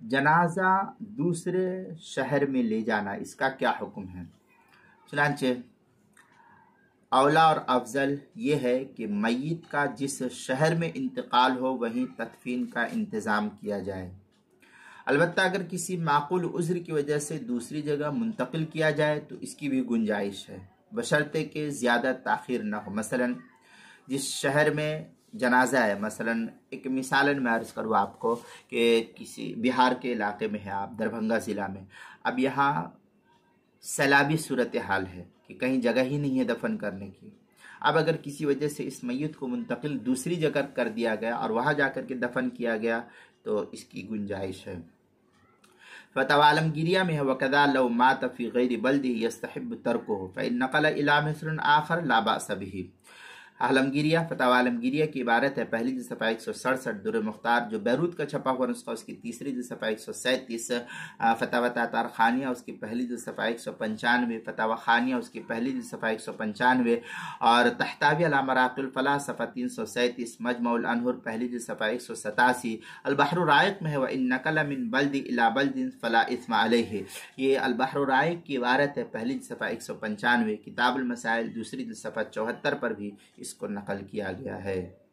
जनाजा दूसरे शहर में ले जाना, इसका क्या हुक्म है? चुनांचे औला और अफजल ये है कि मय्यत का जिस शहर में इंतकाल हो वहीं तदफीन का इंतज़ाम किया जाए। अलबत्ता अगर किसी माकूल उज़्र की वजह से दूसरी जगह मुंतकिल किया जाए तो इसकी भी गुंजाइश है, बशर्ते कि ज़्यादा ताख़ीर न हो। मसलन जिस शहर में जनाजा है, मसलन एक मिसालन मैं अर्ज़ करूँ आपको कि किसी बिहार के इलाके में है आप, दरभंगा ज़िला में, अब यहाँ सैलाबी सूरत हाल है कि कहीं जगह ही नहीं है दफन करने की। अब अगर किसी वजह से इस मय्यत को मुंतकिल दूसरी जगह कर दिया गया और वहाँ जाकर के दफन किया गया तो इसकी गुंजाइश है। फतवा आलमगिरिया में है वकदा लव मात फी गैरि बल्दी यस्तहिब तर्कुहु फ़इन नक़ल इला मिस्र आखर ला बअस बिही। आलमगिरिया, फतवा आलमगिरिया की इबारत है, पहली सफ़ा 167 दुर मुख्तार जो बैरूत का छपा हुआ नुस्खा, उसकी तीसरी सफ़ा 137, फतवा तातार खानिया उसकी पहली सफ़ा 195, फतवा खानिया उसकी पहली सफ़ा 195 और तहतावी अला मराक़िल फलाह सफ़ा 337, मजमुअल अनहुर पहली सफ़ा 187, अल बहर राइक़ में है व इन नक़ल मिन बल्दी इला बल्दिन फला इस्म अलैहि। ये अल बहर राइक़ की इबारत है, पहली सफ़ा 195, किताबुल मसाइल दूसरी सफ़ा 74 पर भी इसको नकल किया गया है।